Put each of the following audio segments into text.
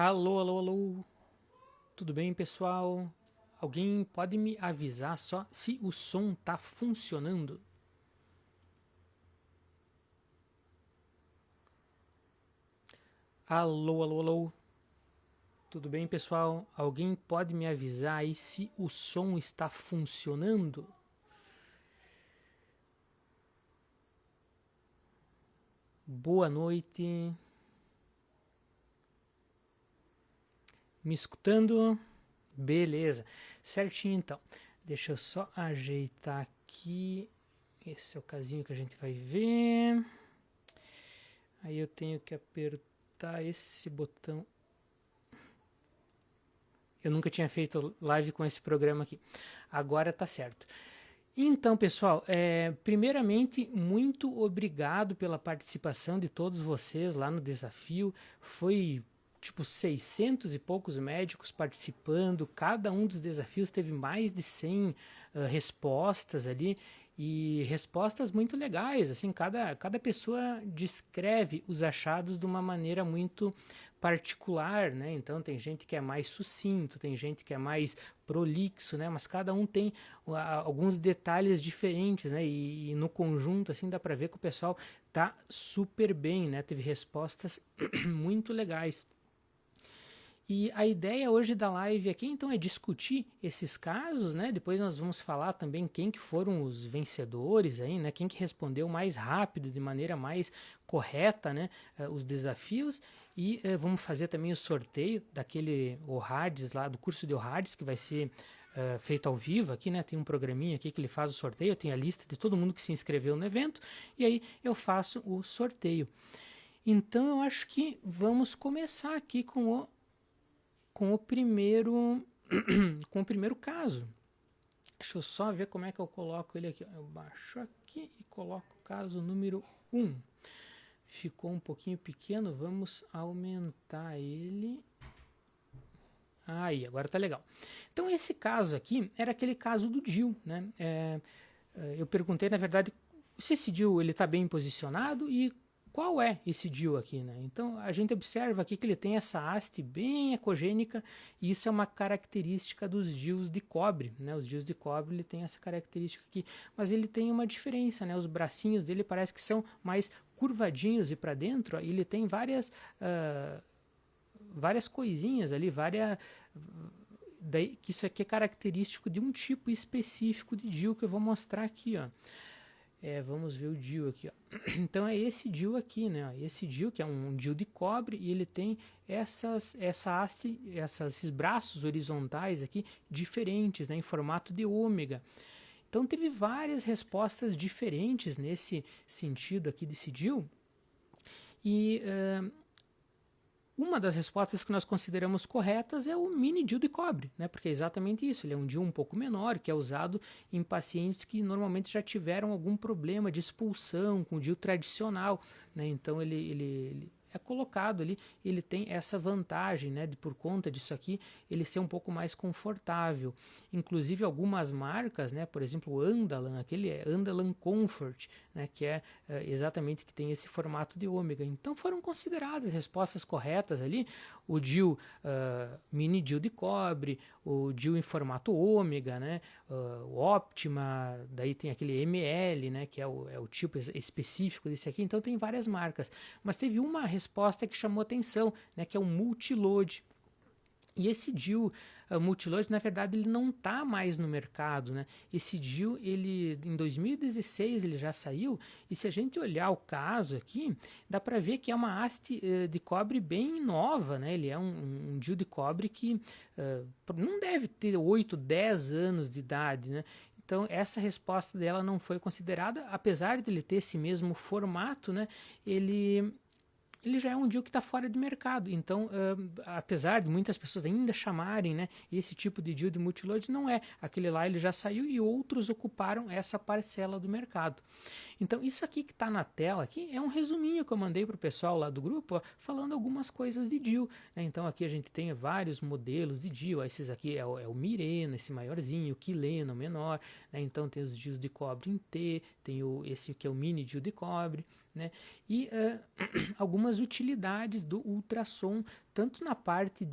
Alô, alô, alô. Tudo bem, pessoal? Alguém pode me avisar só se o som tá funcionando? Alô, alô, alô. Tudo bem, pessoal? Alguém pode me avisar aí se o som está funcionando? Boa noite. Me escutando? Beleza. Certinho então. Deixa eu só ajeitar aqui. Esse é o casinho que a gente vai ver. Aí eu tenho que apertar esse botão. Eu nunca tinha feito live com esse programa aqui. Agora tá certo. Então, pessoal, primeiramente, muito obrigado pela participação de todos vocês lá no desafio. Foi tipo 600 e poucos médicos participando. Cada um dos desafios teve mais de 100 respostas ali. E respostas muito legais, assim, cada pessoa descreve os achados de uma maneira muito particular, né? Então tem gente que é mais sucinto, tem gente que é mais prolixo, né? Mas cada um tem alguns detalhes diferentes, né? E no conjunto, assim, dá para ver que o pessoal tá super bem, né? Teve respostas muito legais. E a ideia hoje da live aqui, então, é discutir esses casos, né? Depois nós vamos falar também quem que foram os vencedores aí, né? Quem que respondeu mais rápido, de maneira mais correta, né? Os desafios. E vamos fazer também o sorteio daquele OHADS lá, do curso de OHADS, que vai ser feito ao vivo aqui, né? Tem um programinha aqui que ele faz o sorteio, tem a lista de todo mundo que se inscreveu no evento, e aí eu faço o sorteio. Então eu acho que vamos começar aqui com o primeiro com o primeiro caso. Deixa eu só ver como é que eu coloco ele aqui. Eu baixo aqui e coloco o caso número 1. Ficou um pouquinho pequeno, vamos aumentar ele. Aí, agora tá legal. Então esse caso aqui era aquele caso do DIL, né? Eu perguntei, na verdade, se esse DIL ele está bem posicionado e qual é esse DIL aqui, né? Então a gente observa aqui que ele tem essa haste bem ecogênica e isso é uma característica dos DILs de cobre, né? Os DILs de cobre ele tem essa característica aqui, mas ele tem uma diferença, né? Os bracinhos dele parece que são mais curvadinhos e para dentro ó, ele tem várias coisinhas ali, daí, que isso aqui é característico de um tipo específico de DIL que eu vou mostrar aqui, ó. Vamos ver o DIL aqui, ó. Então é esse DIL aqui, né? Esse DIL que é um DIL de cobre e ele tem essa haste, esses braços horizontais aqui diferentes, né? Em formato de ômega. Então teve várias respostas diferentes nesse sentido aqui desse DIL. E uma das respostas que nós consideramos corretas é o mini DIL de cobre, né? Porque é exatamente isso, ele é um DIL um pouco menor, que é usado em pacientes que normalmente já tiveram algum problema de expulsão com o DIL tradicional, né? Então ele é colocado ali, ele tem essa vantagem, né, de por conta disso aqui, ele ser um pouco mais confortável. Inclusive algumas marcas, né, por exemplo o Andalan, aquele é Andalan Comfort, né, que é exatamente que tem esse formato de ômega. Então foram consideradas respostas corretas ali, o DIL mini DIL de cobre, o DIL em formato ômega, né, o Optima, daí tem aquele ML, né, que é o tipo específico desse aqui, então tem várias marcas. Mas teve uma resposta que chamou atenção, né, que é o Multiload. E esse DIL Multiload, na verdade, ele não está mais no mercado, né? Esse DIL, ele, em 2016, ele já saiu, e se a gente olhar o caso aqui, dá para ver que é uma haste de cobre bem nova, né? Ele é um DIL de cobre que não deve ter 8, 10 anos de idade, né? Então, essa resposta dela não foi considerada, apesar de ele ter esse mesmo formato, né? Ele já é um DIL que está fora de mercado. Então, apesar de muitas pessoas ainda chamarem, né, esse tipo de DIL de multiload, não é. Aquele lá ele já saiu e outros ocuparam essa parcela do mercado. Então, isso aqui que está na tela aqui é um resuminho que eu mandei para o pessoal lá do grupo, ó, falando algumas coisas de DIL. Né? Então, aqui a gente tem vários modelos de DIL. Esses aqui é o Mirena, esse maiorzinho, o Quilena, o menor. Né? Então, tem os DILs de cobre em T, tem esse que é o mini DIL de cobre. né? E algumas utilidades do ultrassom, tanto na parte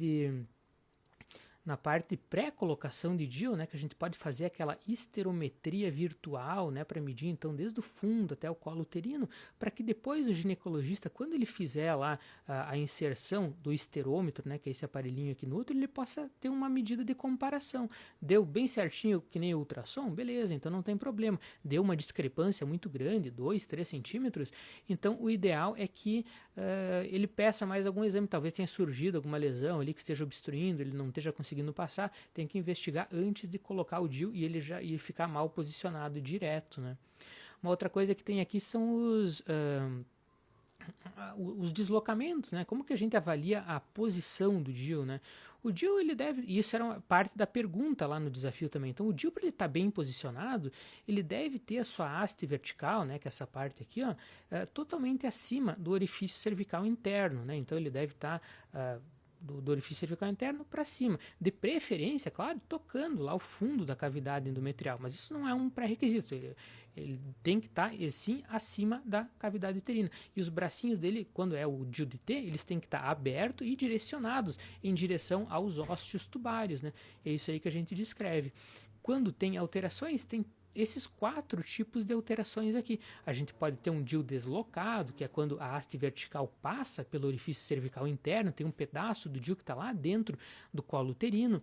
pré-colocação de DIU, né, que a gente pode fazer aquela esterometria virtual, né, para medir então desde o fundo até o colo uterino, para que depois o ginecologista, quando ele fizer lá a inserção do esterômetro, né, que é esse aparelhinho aqui no útero, ele possa ter uma medida de comparação. Deu bem certinho que nem o ultrassom? Beleza, então não tem problema. Deu uma discrepância muito grande, 2, 3 centímetros, então o ideal é que ele peça mais algum exame, talvez tenha surgido alguma lesão ali que esteja obstruindo, ele não esteja conseguindo passar, tem que investigar antes de colocar o DIU e ele já ia ficar mal posicionado direto, né? Uma outra coisa que tem aqui são os deslocamentos, né? Como que a gente avalia a posição do DIU, né? O DIU, ele deve, e isso era uma parte da pergunta lá no desafio também, então o DIU, para ele estar bem posicionado, ele deve ter a sua haste vertical, né, que é essa parte aqui, ó, totalmente acima do orifício cervical interno, né? Então ele deve estar do orifício cervical interno para cima, de preferência, claro, tocando lá o fundo da cavidade endometrial, mas isso não é um pré-requisito, ele tem que estar, sim, acima da cavidade uterina, e os bracinhos dele, quando é o DIU de T, eles têm que estar abertos e direcionados em direção aos ósseos tubários, né? É isso aí que a gente descreve. Quando tem alterações, tem esses 4 tipos de alterações aqui. A gente pode ter um DIU deslocado, que é quando a haste vertical passa pelo orifício cervical interno, tem um pedaço do DIU que está lá dentro do colo uterino.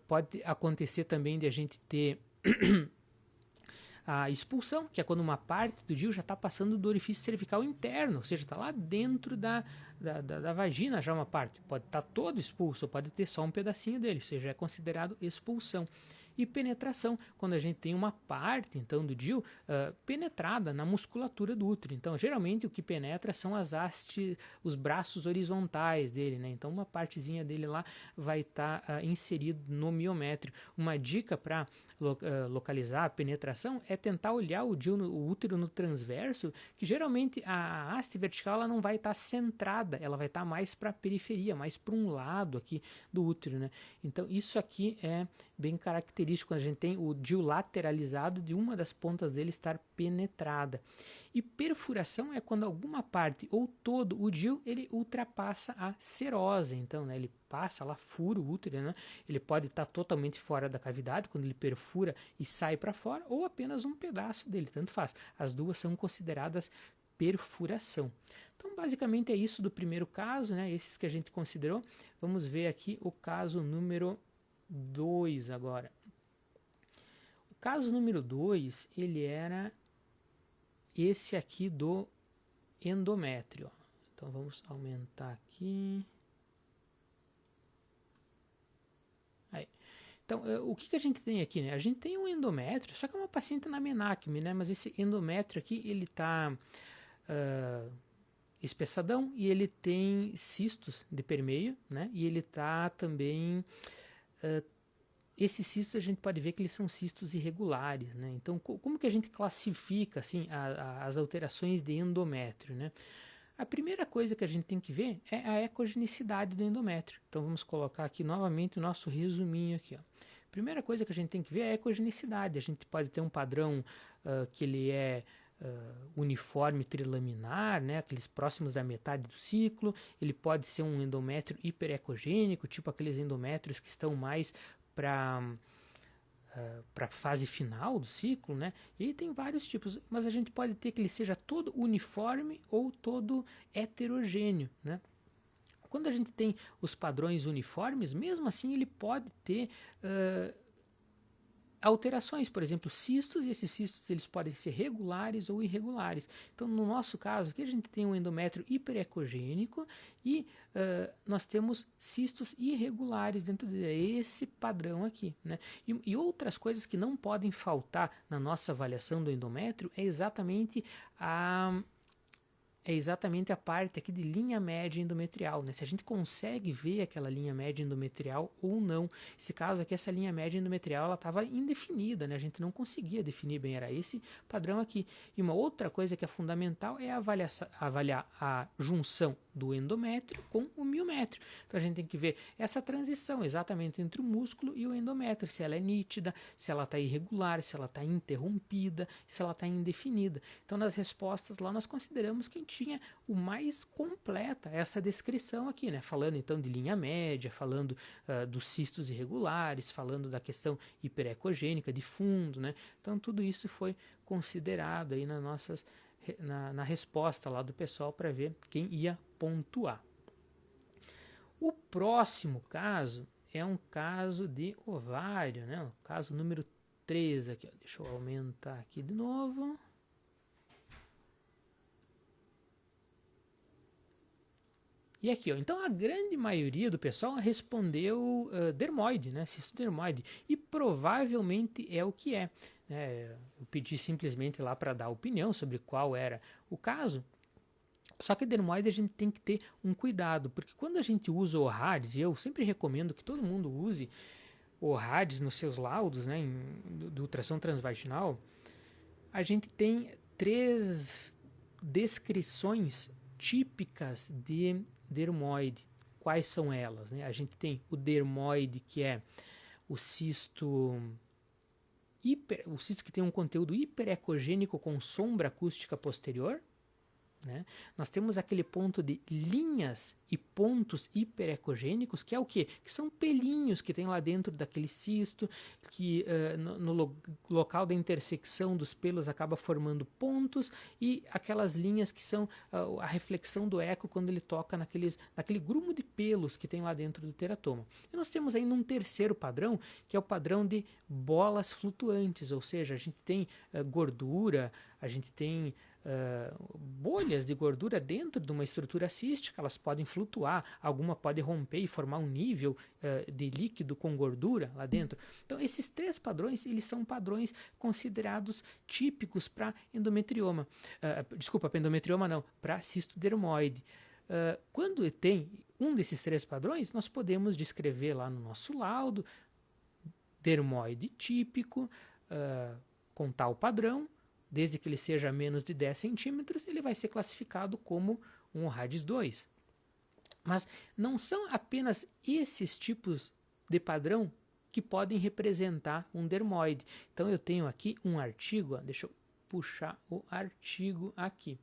Pode acontecer também de a gente ter a expulsão, que é quando uma parte do DIU já está passando do orifício cervical interno, ou seja, está lá dentro da vagina já uma parte. Pode estar todo expulso, ou pode ter só um pedacinho dele, ou seja, é considerado expulsão. E penetração, quando a gente tem uma parte então do DIU penetrada na musculatura do útero. Então, geralmente o que penetra são as hastes, os braços horizontais dele, né? Então, uma partezinha dele lá vai estar inserido no miométrio. Uma dica para localizar a penetração é tentar olhar o DIU, o útero no transverso, que geralmente a haste vertical ela não vai estar centrada, ela vai estar mais para a periferia, mais para um lado aqui do útero, né? Então, isso aqui é bem característico quando a gente tem o DIU lateralizado de uma das pontas dele estar penetrada. E perfuração é quando alguma parte ou todo o DIU ele ultrapassa a serose, então, né, ele passa lá, fura o útero, né? Ele pode estar totalmente fora da cavidade quando ele perfura e sai para fora, ou apenas um pedaço dele, tanto faz. As duas são consideradas perfuração. Então, basicamente é isso do primeiro caso, né? Esses que a gente considerou. Vamos ver aqui o caso número 2 agora. O caso número 2, ele era esse aqui do endométrio. Então vamos aumentar aqui. Aí. Então, o que a gente tem aqui, né? A gente tem um endométrio, só que é uma paciente na menacme, né? Mas esse endométrio aqui, ele está espessadão e ele tem cistos de permeio, né? E ele está também esses cistos a gente pode ver que eles são cistos irregulares, né? Então, como que a gente classifica assim as alterações de endométrio, né? A primeira coisa que a gente tem que ver é a ecogenicidade do endométrio. Então, vamos colocar aqui novamente o nosso resuminho aqui, ó. Primeira coisa que a gente tem que ver é a ecogenicidade. A gente pode ter um padrão que ele é uniforme trilaminar, né, aqueles próximos da metade do ciclo. Ele pode ser um endométrio hiperecogênico, tipo aqueles endométrios que estão mais para a fase final do ciclo, né? E aí tem vários tipos, mas a gente pode ter que ele seja todo uniforme ou todo heterogêneo, né? Quando a gente tem os padrões uniformes, mesmo assim ele pode ter alterações, por exemplo, cistos, e esses cistos eles podem ser regulares ou irregulares. Então, no nosso caso, aqui a gente tem um endométrio hiperecogênico e nós temos cistos irregulares dentro desse padrão aqui, né? E outras coisas que não podem faltar na nossa avaliação do endométrio é exatamente a parte aqui de linha média endometrial, né? Se a gente consegue ver aquela linha média endometrial ou não. Esse caso aqui, essa linha média endometrial, ela estava indefinida, né? A gente não conseguia definir bem, era esse padrão aqui. E uma outra coisa que é fundamental é avaliar a junção do endométrio com o miométrio. Então a gente tem que ver essa transição exatamente entre o músculo e o endométrio, se ela é nítida, se ela está irregular, se ela está interrompida, se ela está indefinida. Então nas respostas lá nós consideramos quem tinha o mais completa essa descrição aqui, né? Falando então de linha média, falando dos cistos irregulares, falando da questão hiperecogênica de fundo, né? Então tudo isso foi considerado aí na resposta lá do pessoal para ver quem ia pontuar. O próximo caso é um caso de ovário, né? O caso número 3 aqui, ó. Deixa eu aumentar aqui de novo. E aqui, ó, então a grande maioria do pessoal respondeu dermoide, né, cisto dermoide, e provavelmente é o que é. Eu pedi simplesmente lá para dar opinião sobre qual era o caso, só que dermoide a gente tem que ter um cuidado, porque quando a gente usa o OHRADS, e eu sempre recomendo que todo mundo use o OHRADS nos seus laudos, né, de ultrassom transvaginal, a gente tem 3 descrições típicas de dermoide. Quais são elas? Né? A gente tem o dermoide, que é o cisto que tem um conteúdo hiperecogênico com sombra acústica posterior. Né? Nós temos aquele ponto de linhas e pontos hiperecogênicos, que é o quê? Que são pelinhos que tem lá dentro daquele cisto, que no local da intersecção dos pelos acaba formando pontos, e aquelas linhas que são a reflexão do eco quando ele toca naquele grumo de pelos que tem lá dentro do teratoma. E nós temos ainda um terceiro padrão, que é o padrão de bolas flutuantes, ou seja, a gente tem gordura, a gente tem bolhas de gordura dentro de uma estrutura cística, elas podem flutuar, alguma pode romper e formar um nível de líquido com gordura lá dentro. Então esses 3 padrões, eles são padrões considerados típicos para endometrioma. Desculpa, para endometrioma não, para cisto dermoide. Quando tem um desses 3 padrões, nós podemos descrever lá no nosso laudo dermoide típico com tal padrão. Desde que ele seja menos de 10 centímetros, ele vai ser classificado como um OHRADS 2. Mas não são apenas esses tipos de padrão que podem representar um dermoide. Então eu tenho aqui um artigo, deixa eu puxar o artigo aqui,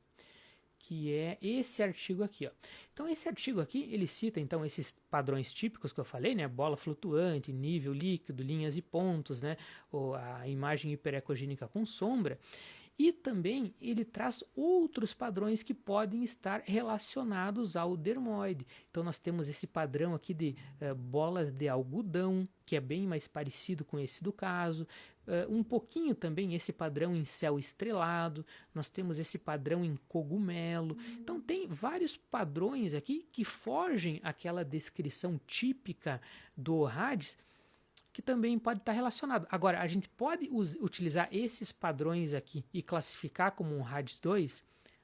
que é esse artigo aqui. Ó. Então esse artigo aqui, ele cita então esses padrões típicos que eu falei, né? Bola flutuante, nível líquido, linhas e pontos, né? Ou a imagem hiperecogênica com sombra. E também ele traz outros padrões que podem estar relacionados ao dermoide. Então nós temos esse padrão aqui de bolas de algodão, que é bem mais parecido com esse do caso. Um pouquinho também esse padrão em céu estrelado. Nós temos esse padrão em cogumelo. Então tem vários padrões aqui que fogem àquela descrição típica do OHRADS, que também pode estar relacionado. Agora, a gente pode utilizar esses padrões aqui e classificar como um OHRADS 2?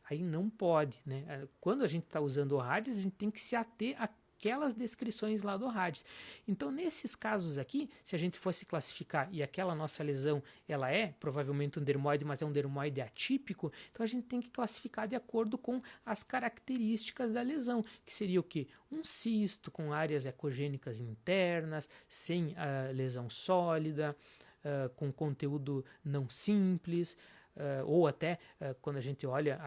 Aí não pode, né? Quando a gente está usando o OHRADS, a gente tem que se ater àquelas descrições lá do OHRADS. Então, nesses casos aqui, se a gente fosse classificar e aquela nossa lesão, ela é provavelmente um dermoide, mas é um dermoide atípico, então a gente tem que classificar de acordo com as características da lesão, que seria o quê? Um cisto com áreas ecogênicas internas, sem lesão sólida, com conteúdo não simples, ou até quando a gente olha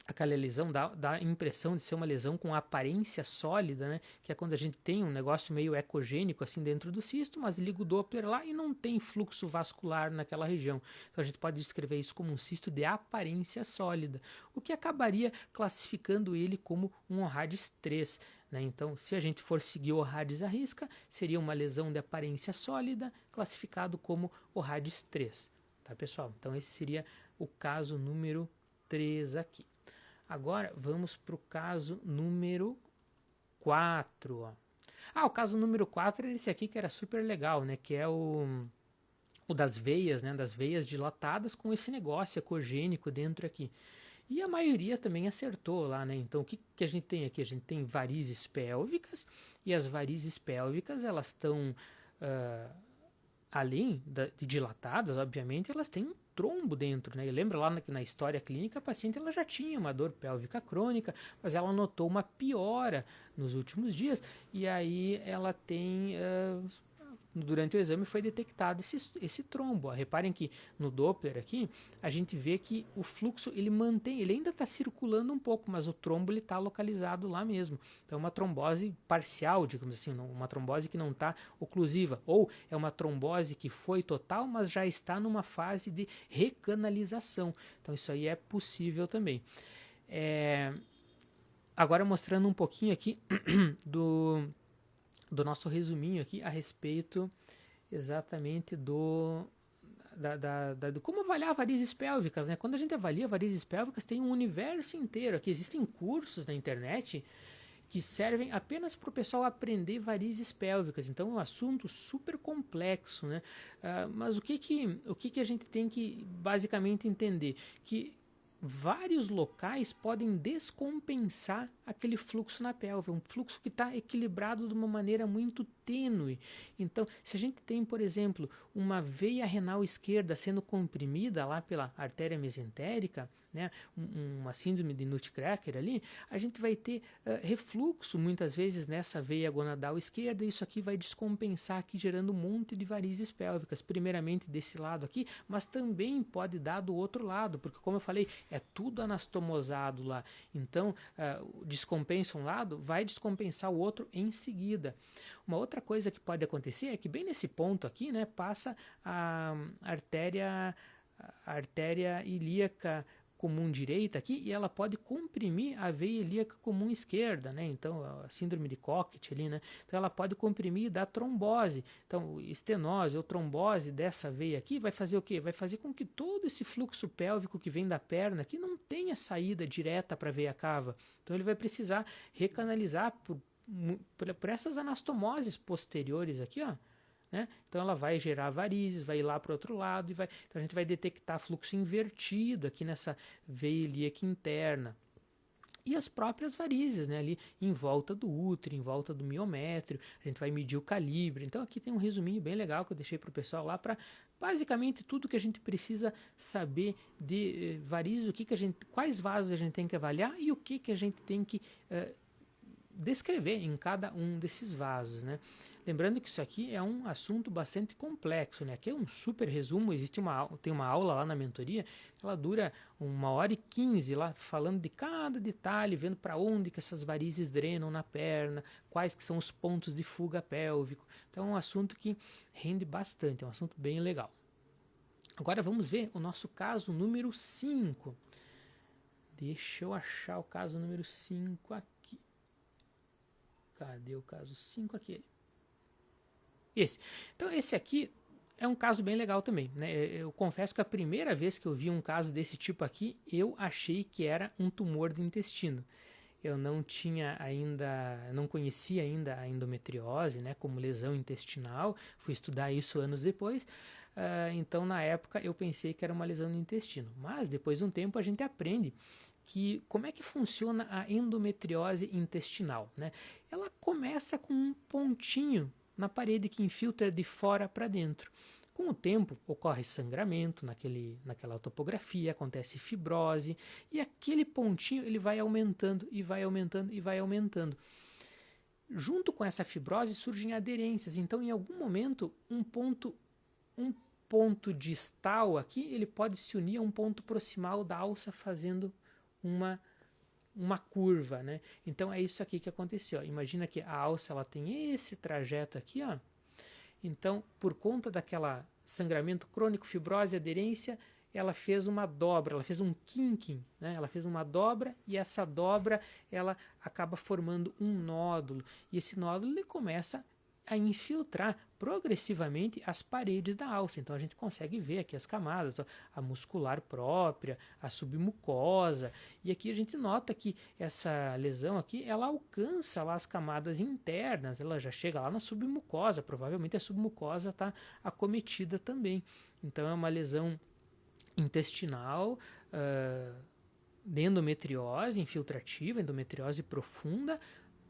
aquela lesão dá a impressão de ser uma lesão com aparência sólida, né? Que é quando a gente tem um negócio meio ecogênico assim dentro do cisto, mas liga o Doppler lá e não tem fluxo vascular naquela região. Então a gente pode descrever isso como um cisto de aparência sólida, o que acabaria classificando ele como um OHRADS 3. Né? Então, se a gente for seguir o OHRADS à risca, seria uma lesão de aparência sólida, classificado como OHRADS 3. Tá, pessoal? Então esse seria o caso número 3 aqui. Agora vamos para o caso número 4. Ó. O caso número 4 é esse aqui que era super legal, né? Que é o das veias, né? Das veias dilatadas com esse negócio ecogênico dentro aqui. E a maioria também acertou lá, né? Então o que a gente tem aqui? A gente tem varizes pélvicas, e as varizes pélvicas elas estão além de dilatadas, obviamente, elas têm um trombo dentro, né? E lembra lá na história clínica, a paciente ela já tinha uma dor pélvica crônica, mas ela notou uma piora nos últimos dias, e aí ela tem durante o exame foi detectado esse trombo. Reparem que no Doppler aqui, a gente vê que o fluxo ele mantém, ele ainda está circulando um pouco, mas o trombo está localizado lá mesmo. Então é uma trombose parcial, digamos assim, uma trombose que não está oclusiva, ou é uma trombose que foi total, mas já está numa fase de recanalização. Então isso aí é possível também. Agora mostrando um pouquinho aqui do nosso resuminho aqui a respeito exatamente do como avaliar varizes pélvicas, né? Quando a gente avalia varizes pélvicas, tem um universo inteiro aqui. Existem cursos na internet que servem apenas para o pessoal aprender varizes pélvicas. Então é um assunto super complexo, né? Mas o que a gente tem que basicamente entender? Que vários locais podem descompensar aquele fluxo na pelve, um fluxo que está equilibrado de uma maneira muito tênue. Então, se a gente tem, por exemplo, uma veia renal esquerda sendo comprimida lá pela artéria mesentérica, né, uma síndrome de Nutcracker ali, a gente vai ter refluxo muitas vezes nessa veia gonadal esquerda, e isso aqui vai descompensar aqui, gerando um monte de varizes pélvicas, primeiramente desse lado aqui, mas também pode dar do outro lado, porque como eu falei, é tudo anastomosado lá, então descompensa um lado, vai descompensar o outro em seguida. Uma outra coisa que pode acontecer é que bem nesse ponto aqui, né, passa a artéria ilíaca comum direita aqui, e ela pode comprimir a veia ilíaca comum esquerda, né? Então a síndrome de Cockett ali, né? Então ela pode comprimir e dar trombose. Então estenose ou trombose dessa veia aqui vai fazer o quê? Vai fazer com que todo esse fluxo pélvico que vem da perna aqui não tenha saída direta para a veia cava. Então ele vai precisar recanalizar por essas anastomoses posteriores aqui, ó. Né? Então ela vai gerar varizes, vai ir lá para o outro lado, então a gente vai detectar fluxo invertido aqui nessa veia ilíaca interna. E as próprias varizes, né, ali em volta do útero, em volta do miométrio, a gente vai medir o calibre. Então aqui tem um resuminho bem legal que eu deixei para o pessoal lá, para basicamente tudo que a gente precisa saber de varizes, quais vasos a gente tem que avaliar e o que a gente tem que descrever em cada um desses vasos, né? Lembrando que isso aqui é um assunto bastante complexo, né? Aqui é um super resumo, tem uma aula lá na mentoria, ela dura 1h15 lá, falando de cada detalhe, vendo para onde que essas varizes drenam na perna, quais que são os pontos de fuga pélvico. Então é um assunto que rende bastante, é um assunto bem legal. Agora vamos ver o nosso caso número 5. Deixa eu achar o caso número 5 aqui. Cadê o caso 5 aqui? Esse. Então esse aqui é um caso bem legal também, né? Eu confesso que a primeira vez que eu vi um caso desse tipo aqui, eu achei que era um tumor do intestino. Eu não conhecia ainda a endometriose, né, como lesão intestinal. Fui estudar isso anos depois. Então na época eu pensei que era uma lesão no intestino. Mas depois de um tempo a gente aprende como é que funciona a endometriose intestinal, né? Ela começa com um pontinho na parede que infiltra de fora para dentro. Com o tempo, ocorre sangramento naquela topografia, acontece fibrose, e aquele pontinho ele vai aumentando e vai aumentando e vai aumentando. Junto com essa fibrose surgem aderências, então em algum momento um ponto distal aqui ele pode se unir a um ponto proximal da alça, fazendo uma curva, né? Então é isso aqui que aconteceu. Imagina que a alça ela tem esse trajeto aqui, ó. Então, por conta daquela sangramento crônico, fibrose, aderência, ela fez uma dobra, ela fez um kinking, né? Ela fez uma dobra, e essa dobra ela acaba formando um nódulo, e esse nódulo ele começa a infiltrar progressivamente as paredes da alça. Então a gente consegue ver aqui as camadas, a muscular própria, a submucosa, e aqui a gente nota que essa lesão aqui, ela alcança lá as camadas internas, ela já chega lá na submucosa, provavelmente a submucosa está acometida também. Então é uma lesão intestinal, de endometriose infiltrativa, endometriose profunda,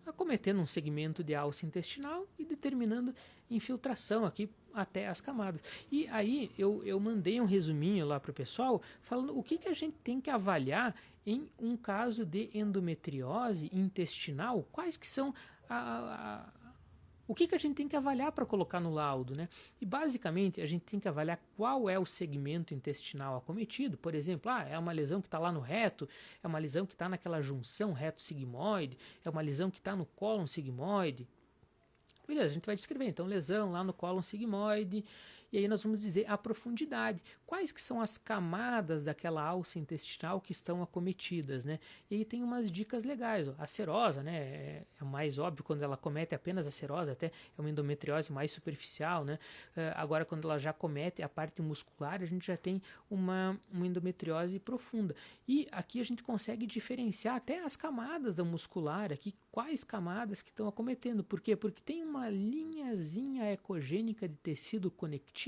acometendo um segmento de alça intestinal e determinando infiltração aqui até as camadas. E aí eu mandei um resuminho lá para o pessoal falando o que a gente tem que avaliar em um caso de endometriose intestinal, quais que são o que a gente tem que avaliar para colocar no laudo, né? E basicamente a gente tem que avaliar qual é o segmento intestinal acometido. Por exemplo, é uma lesão que está lá no reto, é uma lesão que está naquela junção reto-sigmoide, é uma lesão que está no cólon sigmoide. Beleza, a gente vai descrever, então, lesão lá no cólon sigmoide, e aí nós vamos dizer a profundidade, quais que são as camadas daquela alça intestinal que estão acometidas, né? E aí tem umas dicas legais, ó. A serosa, né, é mais óbvio quando ela comete apenas a serosa, até é uma endometriose mais superficial, né? Agora, quando ela já comete a parte muscular, a gente já tem uma endometriose profunda. E aqui a gente consegue diferenciar até as camadas da muscular, aqui, quais camadas que estão acometendo. Por quê? Porque tem uma linhazinha ecogênica de tecido conectivo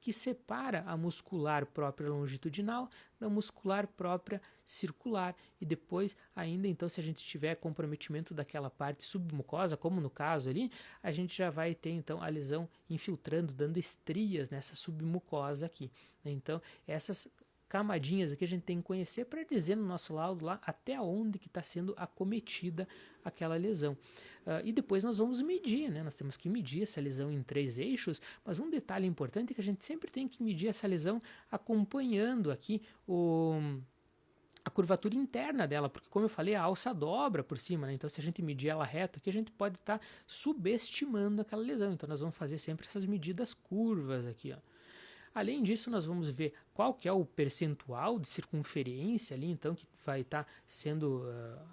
que separa a muscular própria longitudinal da muscular própria circular. E depois, ainda então, se a gente tiver comprometimento daquela parte submucosa, como no caso ali, a gente já vai ter então a lesão infiltrando, dando estrias nessa submucosa aqui. Então, essas camadinhas aqui a gente tem que conhecer para dizer no nosso laudo lá até onde que está sendo acometida aquela lesão. E depois nós vamos medir, né? Nós temos que medir essa lesão em 3 eixos, mas um detalhe importante é que a gente sempre tem que medir essa lesão acompanhando aqui a curvatura interna dela, porque como eu falei, a alça dobra por cima, né? Então se a gente medir ela reta aqui, a gente pode estar subestimando aquela lesão. Então nós vamos fazer sempre essas medidas curvas aqui, ó. Além disso, nós vamos ver qual que é o percentual de circunferência ali, então, que vai estar sendo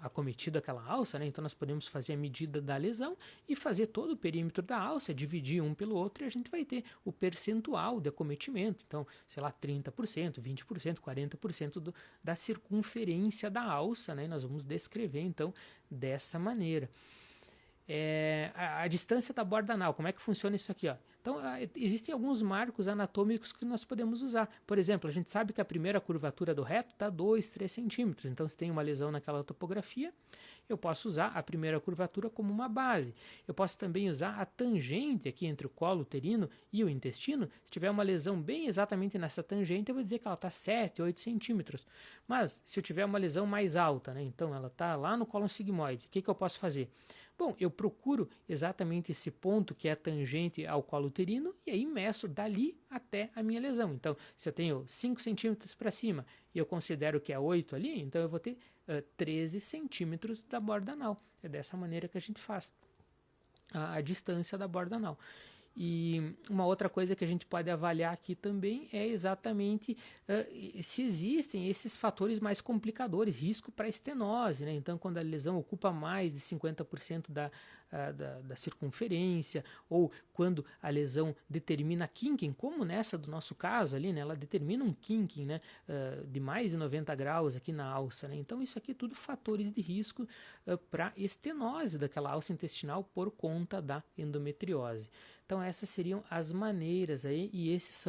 acometida aquela alça, né? Então nós podemos fazer a medida da lesão e fazer todo o perímetro da alça, dividir um pelo outro, e a gente vai ter o percentual de acometimento. Então, sei lá, 30%, 20%, 40% da circunferência da alça, né? Nós vamos descrever, então, dessa maneira. A distância da borda anal, como é que funciona isso aqui, ó? Então, existem alguns marcos anatômicos que nós podemos usar. Por exemplo, a gente sabe que a primeira curvatura do reto está 2, 3 centímetros. Então, se tem uma lesão naquela topografia, eu posso usar a primeira curvatura como uma base. Eu posso também usar a tangente aqui entre o colo uterino e o intestino. Se tiver uma lesão bem exatamente nessa tangente, eu vou dizer que ela está 7, 8 centímetros. Mas, se eu tiver uma lesão mais alta, né, então ela está lá no cólon sigmoide, o que eu posso fazer? Bom, eu procuro exatamente esse ponto que é tangente ao colo uterino e aí meço dali até a minha lesão. Então, se eu tenho 5 centímetros para cima e eu considero que é 8 ali, então eu vou ter 13 centímetros da borda anal. É dessa maneira que a gente faz a distância da borda anal. E uma outra coisa que a gente pode avaliar aqui também é exatamente se existem esses fatores mais complicadores, risco para estenose, né? Então, quando a lesão ocupa mais de 50% da circunferência, ou quando a lesão determina kinking, como nessa do nosso caso ali, né? Ela determina um kinking, né? De mais de 90 graus aqui na alça, né? Então, isso aqui é tudo fatores de risco para estenose daquela alça intestinal por conta da endometriose. Então essas seriam as maneiras aí, e esses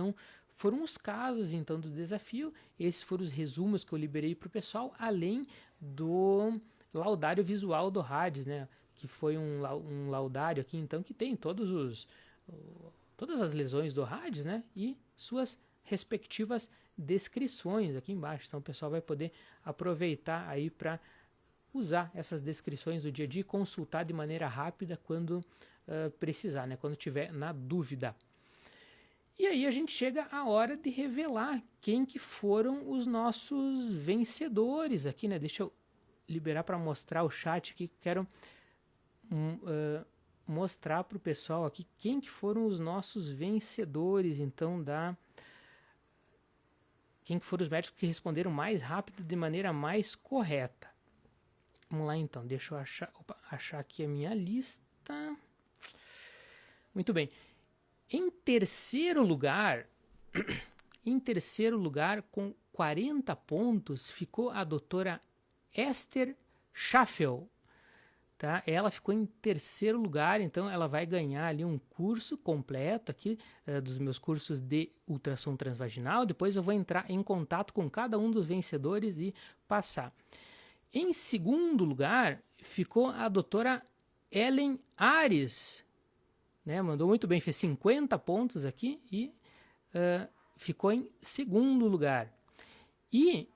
foram os casos então do desafio. Esses foram os resumos que eu liberei para o pessoal, além do laudário visual do RADS, né? Que foi um laudário aqui então que tem todas as lesões do RADS, né? E suas respectivas descrições aqui embaixo. Então o pessoal vai poder aproveitar aí para usar essas descrições do dia a dia e consultar de maneira rápida quando precisar, né? Quando tiver na dúvida. E aí a gente chega à hora de revelar quem que foram os nossos vencedores aqui, né? Deixa eu liberar para mostrar o chat aqui, quero mostrar para o pessoal aqui quem que foram os nossos vencedores, então, quem que foram os médicos que responderam mais rápido de maneira mais correta. Vamos lá então, deixa eu achar aqui a minha lista. Muito bem. Em terceiro lugar, com 40 pontos, ficou a doutora Esther Schaffel. Tá? Ela ficou em terceiro lugar, então ela vai ganhar ali um curso completo aqui dos meus cursos de ultrassom transvaginal. Depois eu vou entrar em contato com cada um dos vencedores e passar. Em segundo lugar, ficou a doutora Ellen Ares, né? Mandou muito bem, fez 50 pontos aqui e ficou em segundo lugar. E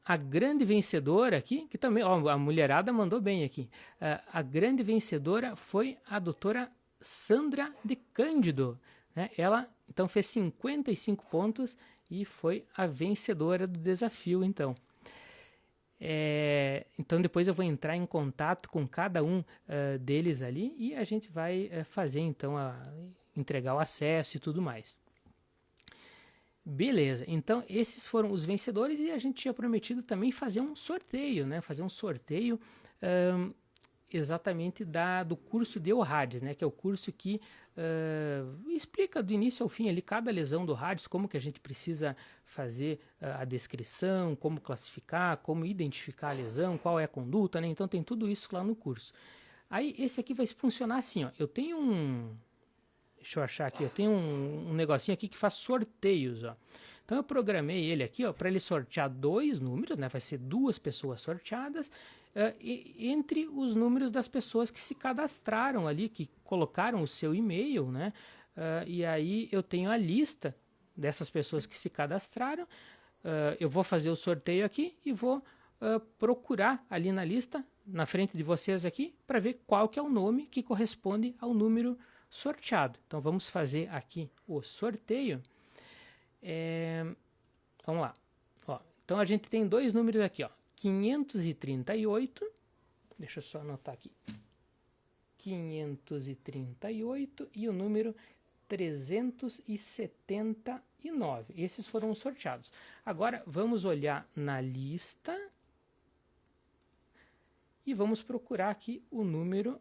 a grande vencedora aqui, que também, ó, a mulherada mandou bem aqui, a grande vencedora foi a doutora Sandra de Cândido, né? Ela então fez 55 pontos e foi a vencedora do desafio, então. Então depois eu vou entrar em contato com cada um deles ali e a gente vai fazer então entregar o acesso e tudo mais. Beleza, então esses foram os vencedores e a gente tinha prometido também fazer um sorteio, né? Fazer um sorteio exatamente do curso de ORADS, né? Que é o curso que explica do início ao fim ali cada lesão do RADS, como que a gente precisa fazer a descrição, como classificar, como identificar a lesão, qual é a conduta, né? Então tem tudo isso lá no curso. Aí esse aqui vai funcionar assim, ó. Eu tenho deixa eu achar aqui, eu tenho um negocinho aqui que faz sorteios, ó. Então eu programei ele aqui, ó, para ele sortear 2 números, né? Vai ser 2 pessoas sorteadas entre os números das pessoas que se cadastraram ali, que colocaram o seu e-mail, né? E aí eu tenho a lista dessas pessoas que se cadastraram. Eu vou fazer o sorteio aqui e vou procurar ali na lista, na frente de vocês aqui, para ver qual que é o nome que corresponde ao número sorteado. Então vamos fazer aqui o sorteio. Vamos lá. Ó, então a gente tem 2 números aqui, ó. 538. Deixa eu só anotar aqui. 538 e o número 379. Esses foram os sorteados. Agora vamos olhar na lista e vamos procurar aqui o número.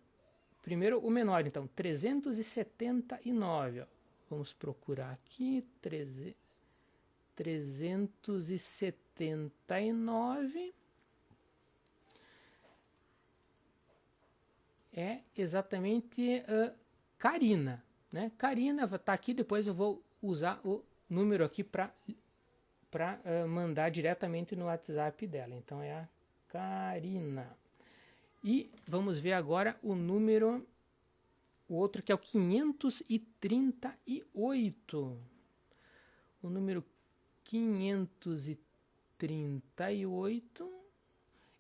Primeiro o menor, então, 379. Ó. Vamos procurar aqui, 379. É exatamente Karina. Né? Karina está aqui, depois eu vou usar o número aqui para mandar diretamente no WhatsApp dela. Então é a Karina. E vamos ver agora o número, o outro que é o 538. O número 538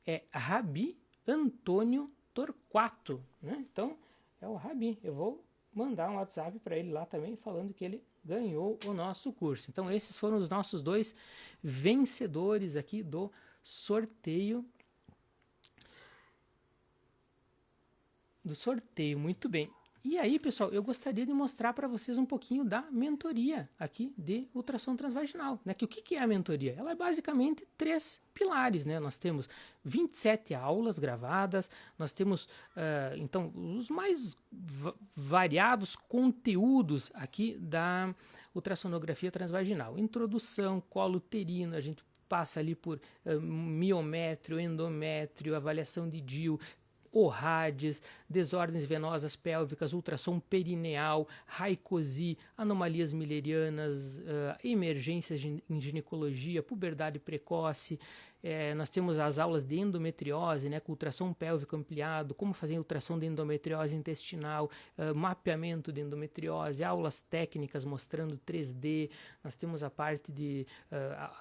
é Rabi Antônio Torquato, né? Então é o Rabi. Eu vou mandar um WhatsApp para ele lá também, falando que ele ganhou o nosso curso. Então esses foram os nossos 2 vencedores aqui do sorteio. Muito bem. E aí, pessoal, eu gostaria de mostrar para vocês um pouquinho da mentoria aqui de ultrassom transvaginal, né? Que o que é a mentoria? Ela é basicamente 3 pilares, né? Nós temos 27 aulas gravadas, nós temos, então, os mais variados conteúdos aqui da ultrassonografia transvaginal. Introdução, colo uterino, a gente passa ali por miométrio, endométrio, avaliação de DIU, ORADS, desordens venosas pélvicas, ultrassom perineal, Raykozy, anomalias millerianas, emergências em ginecologia, puberdade precoce. Nós temos as aulas de endometriose, né, com ultrassom pélvico ampliado, como fazer ultrassom de endometriose intestinal, mapeamento de endometriose, aulas técnicas mostrando 3D. Nós temos a parte de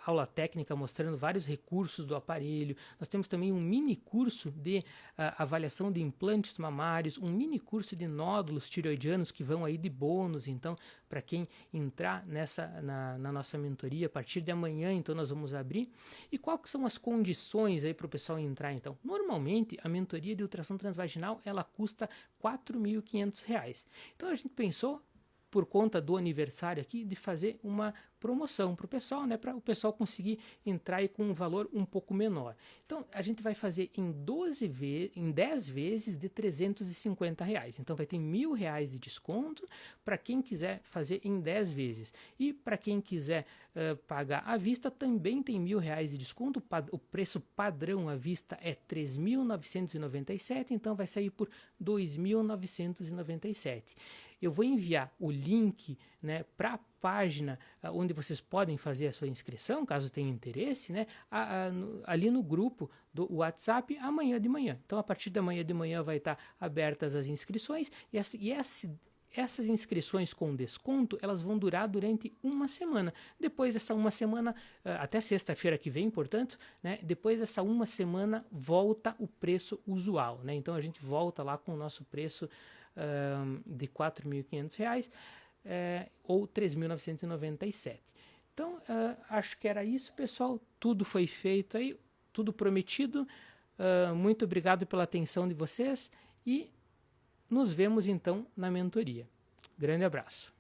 aula técnica mostrando vários recursos do aparelho. Nós temos também um mini curso de avaliação de implantes mamários, um mini curso de nódulos tireoidianos que vão aí de bônus. Então, para quem entrar na nossa mentoria, a partir de amanhã, então nós vamos abrir. E quais são as condições aí para o pessoal entrar, então? Normalmente, a mentoria de ultrassom transvaginal, ela custa R$ 4.500. Então, a gente pensou, por conta do aniversário aqui, de fazer uma promoção para o pessoal, né, para o pessoal conseguir entrar aí com um valor um pouco menor. Então, a gente vai fazer em 10 vezes de R$ 350. Então, vai ter R$ 1.000 de desconto para quem quiser fazer em 10 vezes. E para quem quiser pagar à vista, também tem R$ 1.000 de desconto. O preço padrão à vista é R$ 3.997, então vai sair por R$ 2.997. Eu vou enviar o link, né, para página onde vocês podem fazer a sua inscrição, caso tenham interesse, né? Ali no grupo do WhatsApp amanhã de manhã. Então, a partir da manhã de manhã vai estar abertas as inscrições essas inscrições com desconto, elas vão durar durante uma semana. Depois dessa uma semana, até sexta-feira que vem, portanto, né, depois dessa uma semana volta o preço usual, né? Então a gente volta lá com o nosso preço de R$ 4.500 ou R$ 3.997. Então, acho que era isso, pessoal. Tudo foi feito aí, tudo prometido. Muito obrigado pela atenção de vocês e nos vemos então na mentoria. Grande abraço.